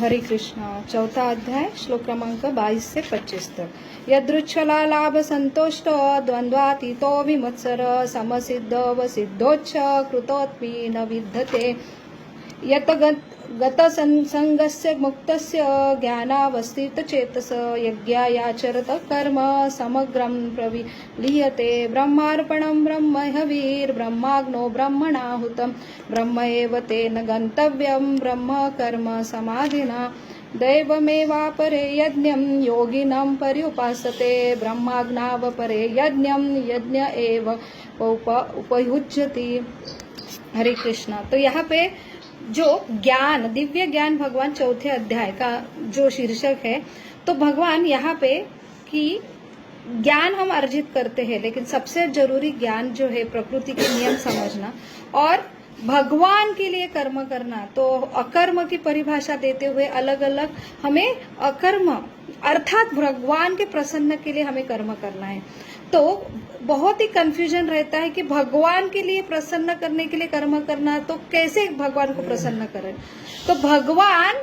हरे कृष्णा। चौथा अध्याय श्लोक क्रमांक 22 से 25 तक। यदृच्छला लाभ संतोष्ट द्वंद्वातीतो विमत्सर समसिद्ध वसिद्धोच्च कृतोत्मी न विद्यते यत गत संगस्य मुक्तस्य ज्ञानावस्थित चेतस यज्ञायाचरत कर्म समग्रं प्रविलीयते ब्रह्मार्पणं ब्रह्म हविर् ब्रह्माग्नो ब्रह्मणाहुतं ब्रह्म एव तेन गन्तव्यं ब्रह्म कर्म समाधिना दैवमेवापरे यज्ञं योगिनं पर्युपासते ब्रह्माग्नावपरे यज्ञं यज्ञ एव उपयुज्यति। हरे कृष्णा। तो यहाँ पे जो ज्ञान, दिव्य ज्ञान भगवान चौथे अध्याय का जो शीर्षक है, तो भगवान यहाँ पे कि ज्ञान हम अर्जित करते हैं, लेकिन सबसे जरूरी ज्ञान जो है प्रकृति के नियम समझना और भगवान के लिए कर्म करना। तो अकर्म की परिभाषा देते हुए अलग अलग हमें अकर्म अर्थात भगवान के प्रसन्न के लिए हमें कर्म करना है। तो बहुत ही कंफ्यूजन रहता है कि भगवान के लिए प्रसन्न करने के लिए कर्म करना, तो कैसे भगवान को प्रसन्न करें। तो भगवान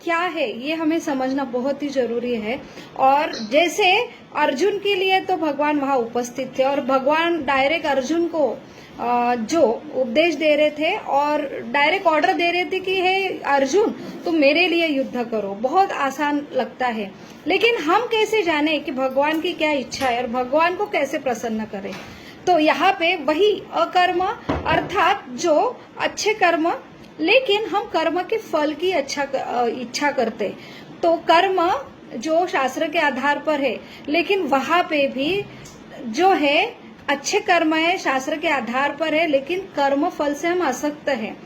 क्या है ये हमें समझना बहुत ही जरूरी है। और जैसे अर्जुन के लिए तो भगवान वहां उपस्थित थे और भगवान डायरेक्ट अर्जुन को जो उपदेश दे रहे थे और डायरेक्ट ऑर्डर दे रहे थे कि हे अर्जुन तुम मेरे लिए युद्ध करो। बहुत आसान लगता है, लेकिन हम कैसे जाने कि भगवान की क्या इच्छा है और भगवान को कैसे प्रसन्न करें। तो यहाँ पे वही अकर्म अर्थात जो अच्छे कर्म, लेकिन हम कर्म के फल की इच्छा करते। तो कर्म जो शास्त्र के आधार पर है, लेकिन वहां पे भी जो है अच्छे कर्म है, शास्त्र के आधार पर है, लेकिन कर्म फल से हम आसक्त हैं,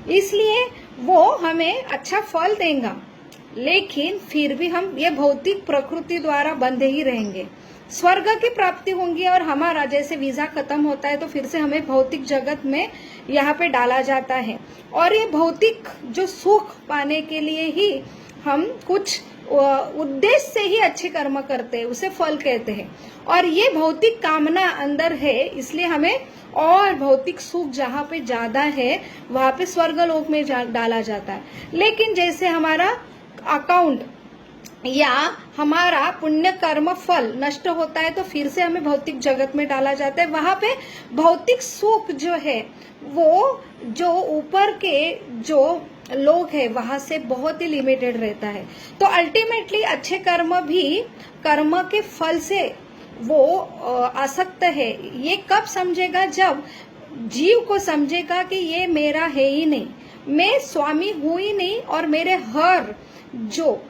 इसलिए वो हमें अच्छा फल देगा, लेकिन फिर भी हम ये भौतिक प्रकृति द्वारा बंधे ही रहेंगे। स्वर्ग की प्राप्ति होंगी और हमारा जैसे वीजा खत्म होता है तो फिर से हमें भौतिक जगत में यहाँ पे डाला जाता है और ये भौतिक जो सुख पाने के लिए ही हम कुछ उद्देश्य से ही अच्छे कर्म करते हैं, उसे फल कहते हैं। और ये भौतिक कामना अंदर है, इसलिए हमें और भौतिक सुख जहाँ पे ज्यादा है वहां पे स्वर्गलोक में डाला जाता है। लेकिन जैसे हमारा अकाउंट या हमारा पुण्य कर्म फल नष्ट होता है तो फिर से हमें भौतिक जगत में डाला जाता है। वहां पे भौतिक सुख जो है वो जो ऊपर के जो लोग है वहां से बहुत ही लिमिटेड रहता है। तो अल्टीमेटली अच्छे कर्म भी कर्म के फल से वो आसक्त है। ये कब समझेगा? जब जीव को समझेगा कि ये मेरा है ही नहीं, मैं स्वामी हूं ही नहीं और मेरे हर जो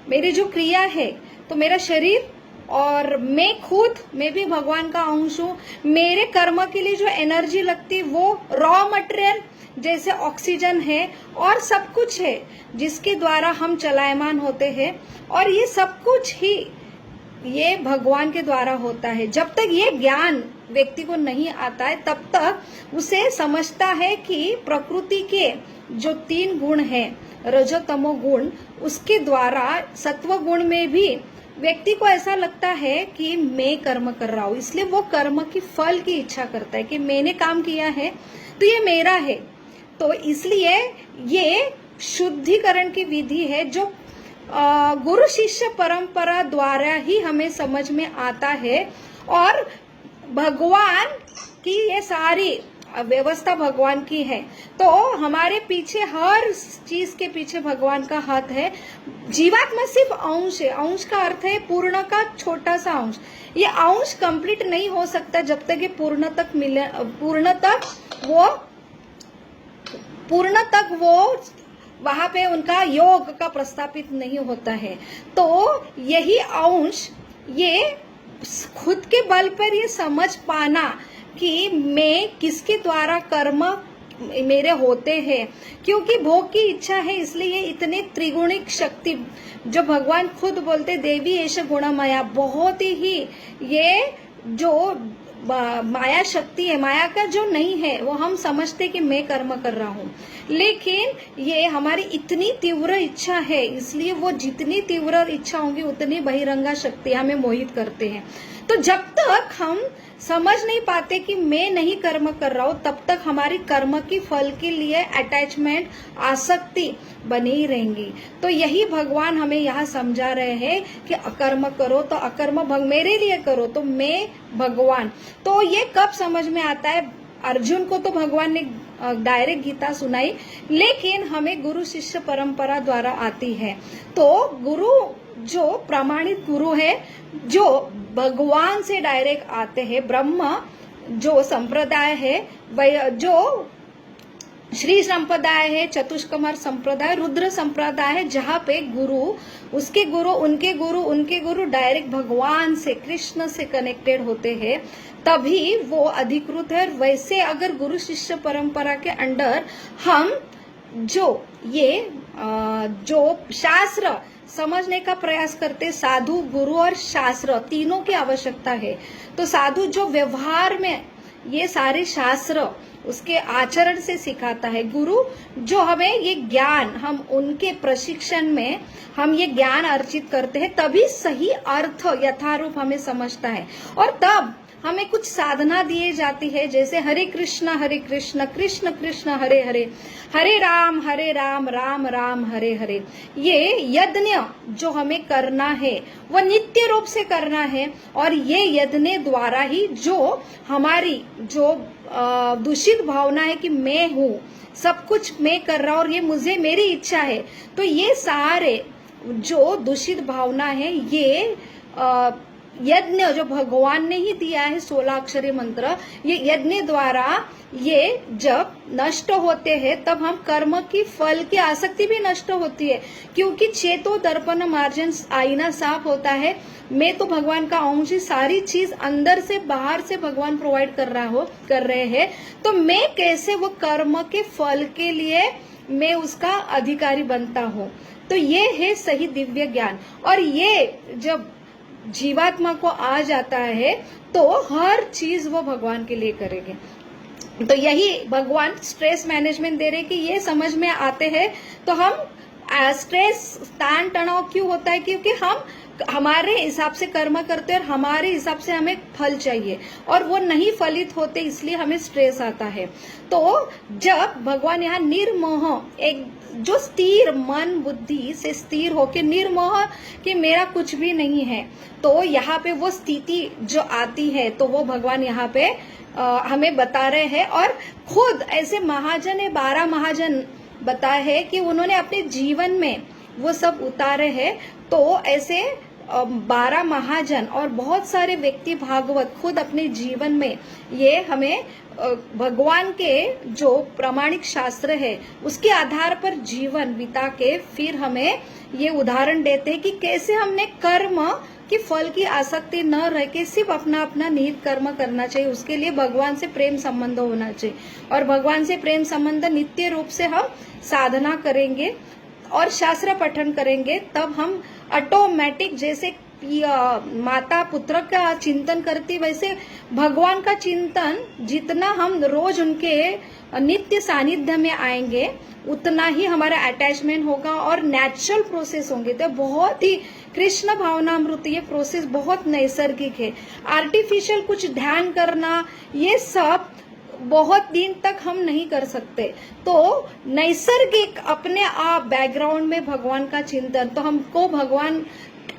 मेरी जो क्रिया है, तो मेरा शरीर और मैं भी भगवान का अंश हूँ। मेरे कर्म के लिए जो एनर्जी लगती वो रॉ मटेरियल जैसे ऑक्सीजन है और सब कुछ है जिसके द्वारा हम चलायमान होते हैं, और ये सब कुछ ही ये भगवान के द्वारा होता है। जब तक ये ज्ञान व्यक्ति को नहीं आता है तब तक उसे समझता है कि प्रकृति के जो 3 गुण है, रजो तमो गुण, उसके द्वारा सत्व गुण में भी व्यक्ति को ऐसा लगता है कि मैं कर्म कर रहा हूँ, इसलिए वो कर्म की फल की इच्छा करता है कि मैंने काम किया है तो ये मेरा है। तो इसलिए ये शुद्धिकरण की विधि है जो गुरु शिष्य परंपरा द्वारा ही हमें समझ में आता है। और भगवान की ये सारी व्यवस्था भगवान की है, तो हमारे पीछे हर चीज के पीछे भगवान का हाथ है। जीवात्मा सिर्फ अंश है। अंश का अर्थ है पूर्ण का छोटा सा अंश। ये अंश कंप्लीट नहीं हो सकता जब तक ये पूर्ण तक वो वहां पे उनका योग का प्रस्थापित नहीं होता है। तो यही अंश ये खुद के बल पर ये समझ पाना कि मैं किसके द्वारा कर्म मेरे होते हैं, क्योंकि भोग की इच्छा है, इसलिए ये इतने त्रिगुणिक शक्ति जो भगवान खुद बोलते देवी ऐश गुण माया, बहुत ही ये जो माया शक्ति है, माया का जो नहीं है वो हम समझते कि मैं कर्म कर रहा हूँ, लेकिन ये हमारी इतनी तीव्र इच्छा है, इसलिए वो जितनी तीव्र इच्छा होंगी उतनी बहिरंगा शक्ति हमें मोहित करते हैं। तो जब तक हम समझ नहीं पाते कि मैं नहीं कर्म कर रहा हूं, तब तक हमारी कर्म की फल के लिए अटैचमेंट, आसक्ति बनी ही रहेंगी। तो यही भगवान हमें यहाँ समझा रहे हैं कि अकर्म करो तो अकर्म मेरे लिए करो तो मैं भगवान। तो ये कब समझ में आता है? अर्जुन को तो भगवान ने डायरेक्ट गीता सुनाई, लेकिन हमें गुरु शिष्य परंपरा द्वारा आती है। तो गुरु जो प्रमाणित गुरु है, जो भगवान से डायरेक्ट आते हैं, ब्रह्म जो संप्रदाय है, जो श्री संप्रदाय है, चतुष्कमर संप्रदाय, रुद्र संप्रदाय है, जहाँ पे गुरु, उसके गुरु, उनके गुरु, उनके गुरु डायरेक्ट भगवान से, कृष्ण से कनेक्टेड होते हैं, तभी वो अधिकृत है। वैसे अगर गुरु शिष्य परंपरा के अंडर हम जो शास्त्र समझने का प्रयास करते, साधु, गुरु और शास्त्र तीनों की आवश्यकता है। तो साधु जो व्यवहार में ये सारे शास्त्र उसके आचरण से सिखाता है, गुरु जो हमें ये ज्ञान, हम उनके प्रशिक्षण में हम ये ज्ञान अर्जित करते हैं, तभी सही अर्थ यथारूप हमें समझता है। और तब हमें कुछ साधना दिए जाती है, जैसे हरे कृष्ण कृष्ण कृष्ण हरे हरे, हरे राम राम राम हरे हरे। ये यज्ञ जो हमें करना है वो नित्य रूप से करना है, और ये यज्ञ द्वारा ही जो हमारी जो दूषित भावना है कि मैं हूँ, सब कुछ मैं कर रहा हूँ और ये मुझे, मेरी इच्छा है, तो ये सारे जो दूषित भावना है, ये यज्ञ जो भगवान ने ही दिया है, 16 अक्षरी मंत्र, ये यज्ञ द्वारा ये जब नष्ट होते हैं, तब हम कर्म की फल की आसक्ति भी नष्ट होती है, क्योंकि चेतो दर्पण मार्जन, आईना साफ होता है। मैं तो भगवान का अंश, सारी चीज अंदर से बाहर से भगवान प्रोवाइड कर रहे हैं, तो मैं कैसे वो कर्म के फल के लिए मैं उसका अधिकारी बनता हूँ। तो ये है सही दिव्य ज्ञान। और ये जब जीवात्मा को आ जाता है तो हर चीज वो भगवान के लिए करेंगे। तो यही भगवान स्ट्रेस मैनेजमेंट दे रहे कि ये समझ में आते हैं तो हम स्ट्रेस, तान तनाव क्यों होता है? क्योंकि हम हमारे हिसाब से कर्म करते हैं और हमारे हिसाब से हमें फल चाहिए, और वो नहीं फलित होते, इसलिए हमें स्ट्रेस आता है। तो जब भगवान यहाँ निर्मोह, एक जो स्थिर मन बुद्धि से स्थिर होके निर्मोह कि मेरा कुछ भी नहीं है, तो यहाँ पे वो स्थिति जो आती है, तो वो भगवान यहाँ पे हमें बता रहे हैं। और खुद ऐसे महाजन है, 12 महाजन बताए है कि उन्होंने अपने जीवन में वो सब उतारे हैं। तो ऐसे 12 महाजन और बहुत सारे व्यक्ति भागवत खुद अपने जीवन में ये हमें भगवान के जो प्रामाणिक शास्त्र है उसके आधार पर जीवन बिता के फिर हमें ये उदाहरण देते हैं कि कैसे हमने कर्म कि फल की आसक्ति न रह के सिर्फ अपना अपना निहित कर्म करना चाहिए। उसके लिए भगवान से प्रेम संबंध होना चाहिए, और भगवान से प्रेम संबंध नित्य रूप से हम साधना करेंगे और शास्त्र पठन करेंगे, तब हम ऑटोमेटिक, जैसे माता पुत्र का चिंतन करती, वैसे भगवान का चिंतन जितना हम रोज उनके नित्य सानिध्य में आएंगे उतना ही हमारा अटैचमेंट होगा और नेचुरल प्रोसेस होंगे। तो बहुत ही कृष्ण भावनामृत, ये प्रोसेस बहुत नैसर्गिक है। आर्टिफिशियल कुछ ध्यान करना ये सब बहुत दिन तक हम नहीं कर सकते। तो नैसर्गिक अपने आप बैकग्राउंड में भगवान का चिंतन, तो हमको भगवान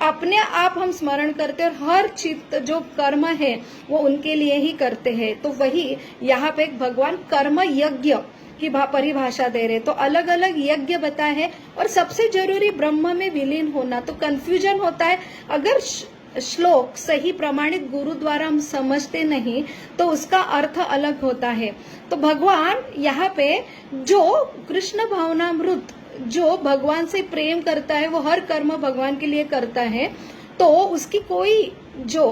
अपने आप हम स्मरण करते हैं, और हर चित्त जो कर्म है वो उनके लिए ही करते हैं। तो वही यहाँ पे भगवान कर्म यज्ञ की परिभाषा दे रहे। तो अलग अलग यज्ञ बताए हैं, और सबसे जरूरी ब्रह्म में विलीन होना। तो कंफ्यूजन होता है अगर श्लोक सही प्रमाणित गुरु द्वारा हम समझते नहीं तो उसका अर्थ अलग होता है। तो भगवान यहाँ पे जो कृष्ण भावनामृत, जो भगवान से प्रेम करता है वो हर कर्म भगवान के लिए करता है, तो उसकी कोई जो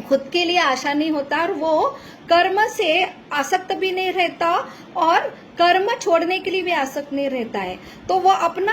खुद के लिए आशा नहीं होता, और वो कर्म से आसक्त भी नहीं रहता और कर्म छोड़ने के लिए भी आसक्त नहीं रहता है। तो वो अपना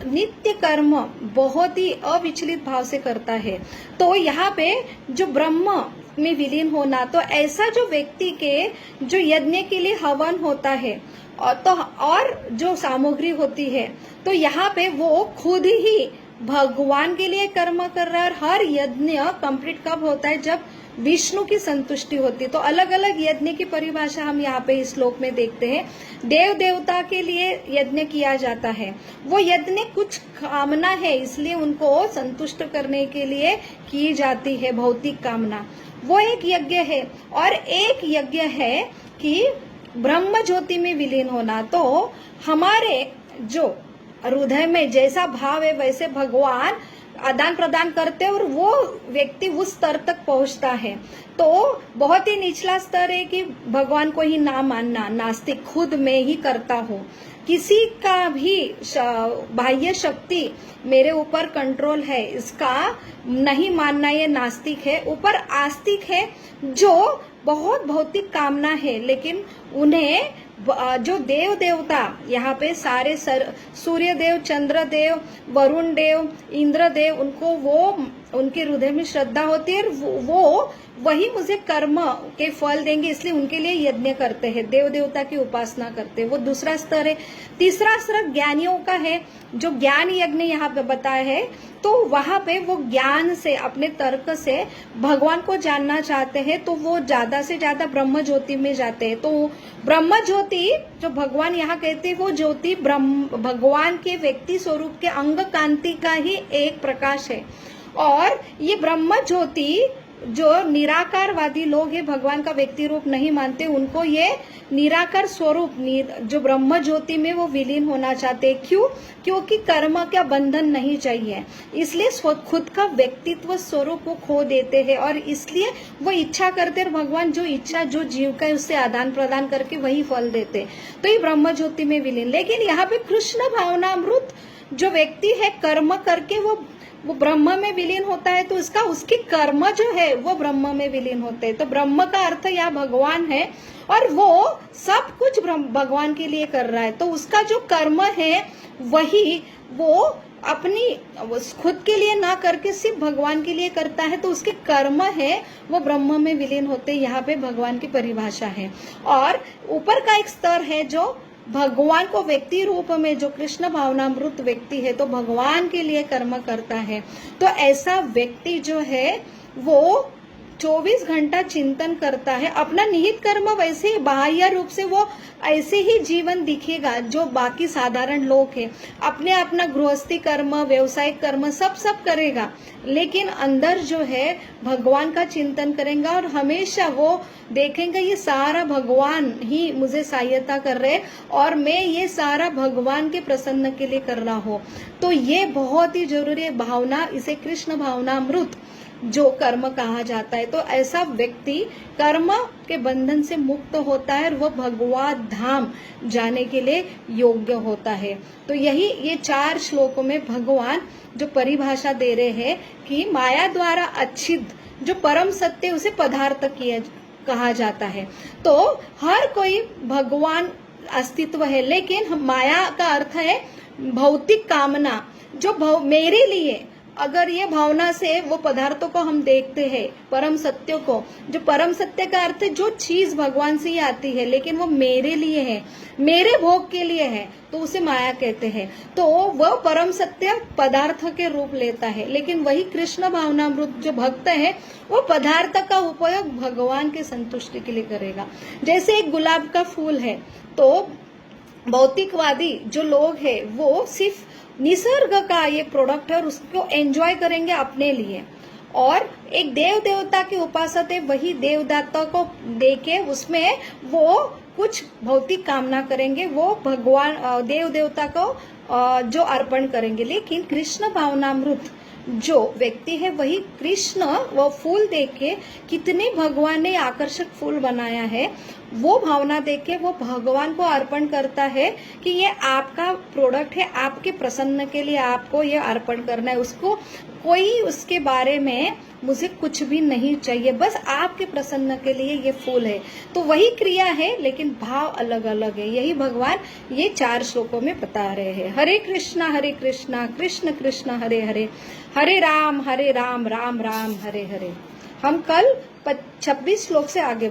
नित्य कर्म बहुत ही अविचलित भाव से करता है। तो यहाँ पे जो ब्रह्म में विलीन होना, तो ऐसा जो व्यक्ति के जो यज्ञ के लिए हवन होता है और जो सामग्री होती है, तो यहाँ पे वो खुद ही भगवान के लिए कर्म कर रहा है। और हर यज्ञ कंप्लीट कब होता है? जब विष्णु की संतुष्टि होती है। तो अलग अलग यज्ञ की परिभाषा हम यहाँ पे इस श्लोक में देखते हैं। देव देवता के लिए यज्ञ किया जाता है, वो यज्ञ कुछ कामना है इसलिए उनको संतुष्ट करने के लिए की जाती है, भौतिक कामना, वो एक यज्ञ है। और एक यज्ञ है कि ब्रह्म ज्योति में विलीन होना। तो हमारे जो हृदय में जैसा भाव है वैसे भगवान आदान प्रदान करते हैं और वो व्यक्ति उस स्तर तक पहुंचता है। तो बहुत ही निचला स्तर है कि भगवान को ही ना मानना, नास्तिक, खुद में ही करता हो, किसी का भी बाह्य शक्ति मेरे ऊपर कंट्रोल है इसका नहीं मानना, ये नास्तिक है। ऊपर आस्तिक है जो बहुत भौतिक कामना है, लेकिन उन्हें जो देव देवता यहाँ पे सारे सूर्य देव, चंद्र देव, वरुण देव, इंद्र देव, उनको वो उनके हृदय में श्रद्धा होती है, वो वही मुझे कर्म के फल देंगे, इसलिए उनके लिए यज्ञ करते हैं, देव देवता की उपासना करते हैं। वो दूसरा स्तर है। तीसरा स्तर ज्ञानियों का है, जो ज्ञान यज्ञ यहाँ पे बताया है। तो वहां पे वो ज्ञान से, अपने तर्क से भगवान को जानना चाहते हैं, तो वो ज्यादा से ज्यादा ब्रह्म ज्योति में जाते हैं। तो ब्रह्म ज्योति जो भगवान यहाँ कहते हैं, वो ज्योति भगवान के व्यक्ति स्वरूप के अंग कांति का ही एक प्रकाश है। और ये ब्रह्म ज्योति जो निराकारवादी लोग हैं, भगवान का व्यक्ति रूप नहीं मानते, उनको ये निराकार स्वरूप जो ब्रह्म ज्योति में वो विलीन होना चाहते हैं। क्यों? क्योंकि कर्म का बंधन नहीं चाहिए, इसलिए खुद का व्यक्तित्व स्वरूप वो खो देते हैं और इसलिए वो इच्छा करते हैं। भगवान जो इच्छा जो जीव का है उससे आदान प्रदान करके वही फल देते, तो ये ब्रह्म ज्योति में विलीन। लेकिन यहाँ पे कृष्ण भावनामृत जो व्यक्ति है, कर्म करके वो ब्रह्म में विलीन होता है, तो उसके कर्म जो है वो ब्रह्म में विलीन होते हैं। तो ब्रह्म का अर्थ यहाँ भगवान है और वो सब कुछ भगवान के लिए कर रहा है। तो उसका जो कर्म है वही वो अपनी खुद के लिए ना करके सिर्फ भगवान के लिए करता है, तो उसके कर्म है वो ब्रह्म में विलीन होते हैं। यहाँ पे भगवान की परिभाषा है। और ऊपर का एक स्तर है जो भगवान को व्यक्ति रूप में, जो कृष्ण भावनामृत व्यक्ति है, तो भगवान के लिए कर्म करता है। तो ऐसा व्यक्ति जो है वो 24 घंटा चिंतन करता है। अपना निहित कर्म वैसे ही बाह्य रूप से वो ऐसे ही जीवन दिखेगा जो बाकी साधारण लोग हैं। अपना गृहस्थी कर्म, व्यवसायिक कर्म सब करेगा, लेकिन अंदर जो है भगवान का चिंतन करेगा और हमेशा वो देखेंगे ये सारा भगवान ही मुझे सहायता कर रहे और मैं ये सारा भगवान के प्रसन्न के लिए कर रहा हूँ। तो ये बहुत ही जरूरी है भावना, इसे कृष्ण भावनामृत जो कर्म कहा जाता है। तो ऐसा व्यक्ति कर्म के बंधन से मुक्त होता है और वह भगवान धाम जाने के लिए योग्य होता है। तो यही ये 4 श्लोकों में भगवान जो परिभाषा दे रहे हैं कि माया द्वारा अच्छिद जो परम सत्य उसे पदार्थ कहा जाता है। तो हर कोई भगवान अस्तित्व है, लेकिन माया का अर्थ है भौतिक कामना, जो मेरे लिए, अगर ये भावना से वो पदार्थों को हम देखते हैं, परम सत्य को, जो परम सत्य का अर्थ है जो चीज भगवान से ही आती है लेकिन वो मेरे लिए है, मेरे भोग के लिए है, तो उसे माया कहते हैं। तो वह परम सत्य पदार्थ के रूप लेता है, लेकिन वही कृष्ण भावनामृत जो भक्त है वो पदार्थ का उपयोग भगवान के संतुष्टि के लिए करेगा। जैसे एक गुलाब का फूल है, तो भौतिकवादी जो लोग हैं वो सिर्फ निसर्ग का ये प्रोडक्ट है और उसको एंजॉय करेंगे अपने लिए, और एक देव देवता के उपासक है, वही देव देवता को देके उसमें वो कुछ भौतिक कामना करेंगे, वो भगवान देव देवता को जो अर्पण करेंगे। लेकिन कृष्ण भावनामृत जो व्यक्ति है वही कृष्ण वो फूल देख के, कितने भगवान ने आकर्षक फूल बनाया है, वो भावना देख के वो भगवान को अर्पण करता है कि ये आपका प्रोडक्ट है, आपके प्रसन्न के लिए आपको ये अर्पण करना है। उसको कोई उसके बारे में मुझे कुछ भी नहीं चाहिए, बस आपके प्रसन्न के लिए ये फूल है। तो वही क्रिया है लेकिन भाव अलग अलग है। यही भगवान ये 4 श्लोकों में बता रहे हैं। हरे कृष्णा कृष्ण कृष्ण हरे हरे, हरे राम राम राम हरे हरे। हम कल 26 श्लोक से आगे